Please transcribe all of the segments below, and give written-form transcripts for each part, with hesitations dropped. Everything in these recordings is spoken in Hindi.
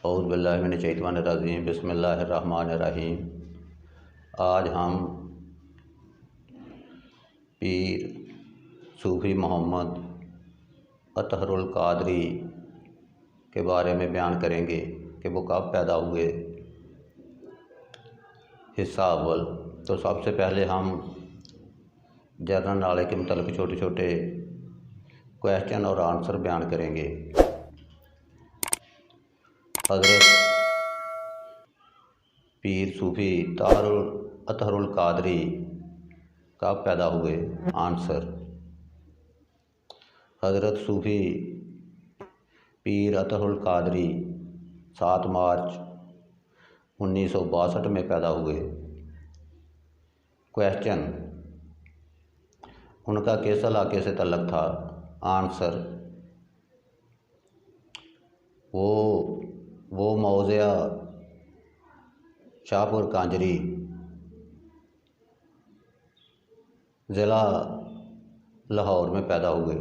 औज़ु बिल्लाहि मिनश शैतानिर रजीम बिस्मिल्लाहिर रहमानिर रहीम। आज हम पीर सूफ़ी मोहम्मद अतहरुल क़ादरी के बारे में बयान करेंगे कि वो कब पैदा हुए। हिस्सा अव्वल। तो सबसे पहले हम जनरल नॉलेज के मतलब छोटे छोटे क्वेश्चन और आंसर बयान करेंगे। हज़रत पीर सूफ़ी अतहरुल क़ादरी कब पैदा हुए। आंसर, हज़रत सूफ़ी पीर अतहरुल क़ादरी 7 मार्च 1962 में पैदा हुए। क्वेश्चन, उनका किस इलाके से तल्लुक़ था। आंसर, वो मौज़ा शाहपुर कांजरी ज़िला लाहौर में पैदा हुए।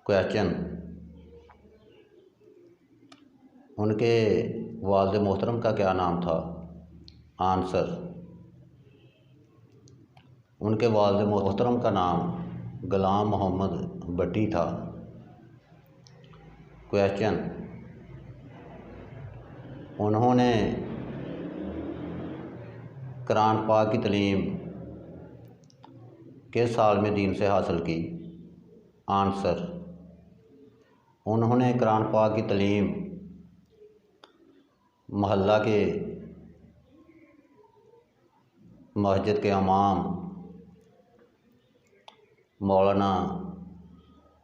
क्वेश्चन, उनके वालिद मोहतरम का क्या नाम था। आंसर, उनके वालिद मोहतरम का नाम ग़ुलाम मोहम्मद भट्टी था। क्वेश्चन, उन्होंने कुरान पाक की तालीम किस साल में दीन से हासिल की। आंसर, उन्होंने कुरान पाक की तालीम मोहल्ला के मस्जिद के इमाम मौलाना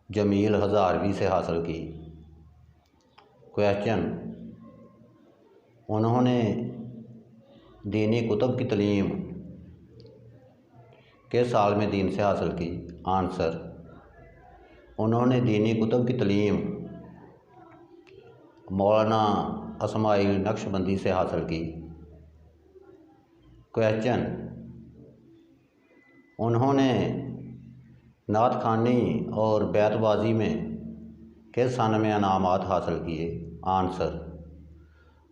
जमील हज़ारवी से हासिल की। क्वेश्चन, उन्होंने दीनी कुतुब की तालीम किस साल में दीन से हासिल की। आंसर, उन्होंने दीनी कुतुब की तालीम मौलाना इस्माइल नक्शबंदी से हासिल की। क्वेश्चन, उन्होंने नात ख़्वानी और बैतबाजी में किस सन में इनामात हासिल किए। आंसर,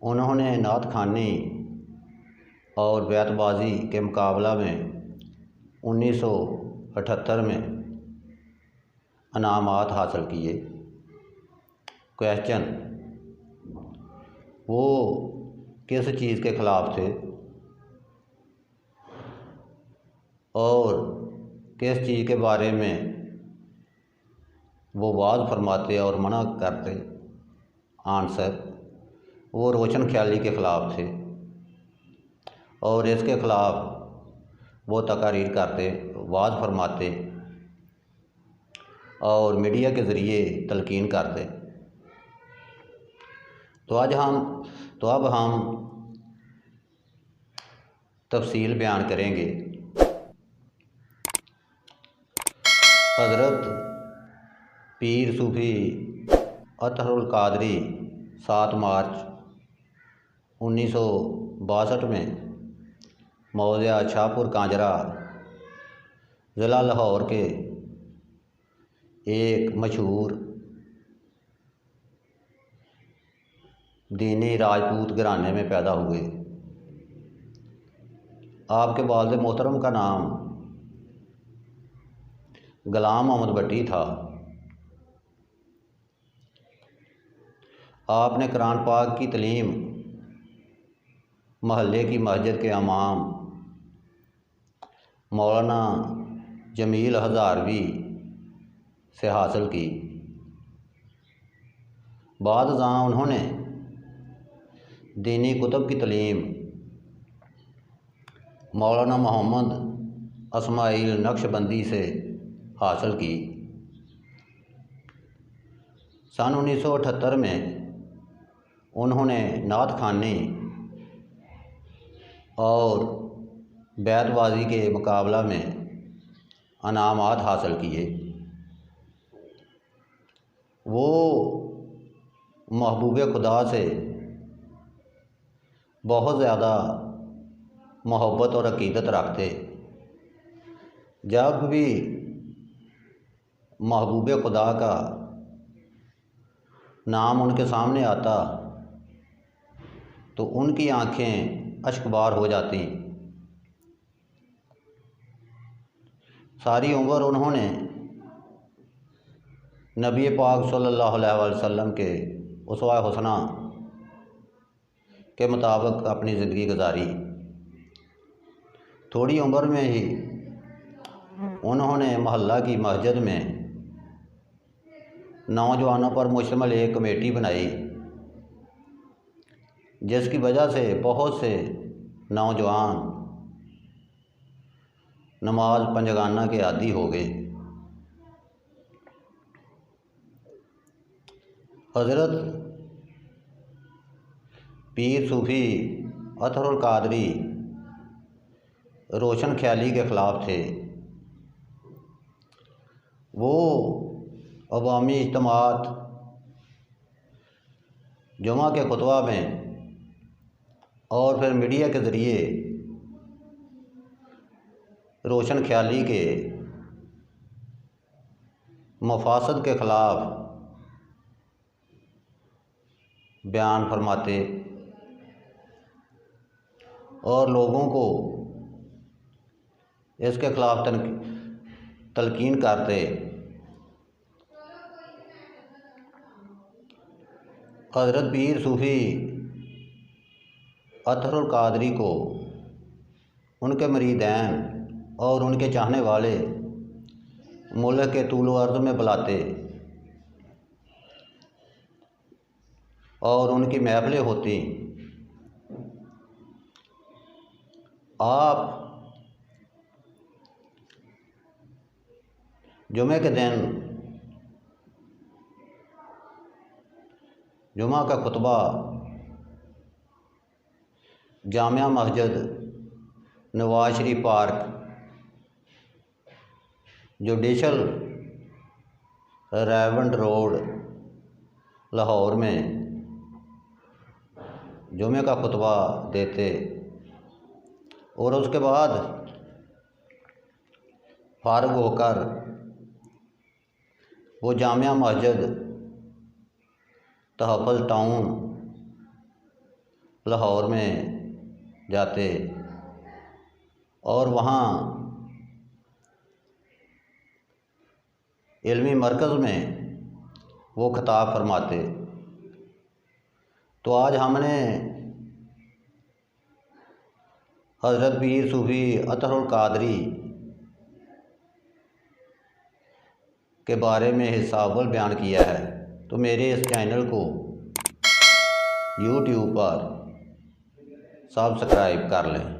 उन्होंने नात ख़्वानी और बैतबाजी के मुकाबला में 1978 में इनामात हासिल किए। क्वेश्चन, वो किस चीज़ के ख़िलाफ़ थे और किस चीज़ के बारे में वो वाज़ फरमाते और मना करते। आंसर, वो रोशन ख्याली के ख़िलाफ़ थे और इसके ख़िलाफ़ वो तकारीर करते, वाज़ फरमाते और मीडिया के ज़रिए तलकीन करते। तो अब हम तफसील बयान करेंगे। हज़रत पीर सूफ़ी अतहरुल क़ादरी 7 मार्च 1962 में मौज़ा शाहपुर कांजरा ज़िला लाहौर के एक मशहूर दीनी राजपूत घराने में पैदा हुए। आपके वालिद मोहतरम का नाम ग़ुलाम मोहम्मद भट्टी था। आपने कुरान पाक की तालीम महल्ले की मस्जिद के इमाम मौलाना जमील हज़ारवी से हासिल की। बाद अज़ां उन्होंने दीनी कुतुब की तालीम मौलाना मोहम्मद इस्माइल नक्शबंदी से हासिल की। सन 1978 में उन्होंने नात ख़्वानी और बैतबाजी के मुकाबला में इनामात हासिल किए। वो महबूब खुदा से बहुत ज़्यादा मोहब्बत और अक़ीदत रखते। जब भी महबूब खुदा का नाम उनके सामने आता तो उनकी आंखें अश्कबार हो जाती। सारी उम्र उन्होंने नबी पाक सल्लल्लाहु अलैहि वसल्लम के उसवा हुस्ना के मुताबिक अपनी ज़िंदगी गुजारी। थोड़ी उम्र में ही उन्होंने मोहल्ला की मस्जिद में नौजवानों पर मुश्तमिल एक कमेटी बनाई, जिसकी वजह से बहुत से नौजवान नमाज पंजगाना के आदी हो गए। हज़रत पीर सूफ़ी अतहरुल कादरी रोशन ख्याली के ख़िलाफ़ थे। वो अवामी इज्तिमात, जुमा के खुतबा में और फिर मीडिया के ज़रिए रोशन ख्याली के मफासद के ख़िलाफ़ बयान फरमाते और लोगों को इसके ख़िलाफ़ तलकीन करते। हज़रत पीर सूफ़ी अतहरुल कादरी को उनके मुरीदैन और उनके चाहने वाले मुल्क के तूल अर्ज़ में बुलाते और उनकी महफ़िलें होती। आप जुमे के दिन जुमा का खुतबा Jamia Masjid Nawaz Sharif park judicial रेवंड road Lahore में जुमे का खुतबा देते और उसके बाद फारग होकर वो जामिया मस्जिद तहफ़्फ़ुज़ टाउन लाहौर में जाते और वहाँ इल्मी मरकज़ में वो खिताब फरमाते। तो आज हमने हज़रत पीर सूफ़ी अतहरुल कादरी के बारे में हिस्सा अव्वल बयान किया है। तो मेरे इस चैनल को यूट्यूब पर सब्सक्राइब कर लें।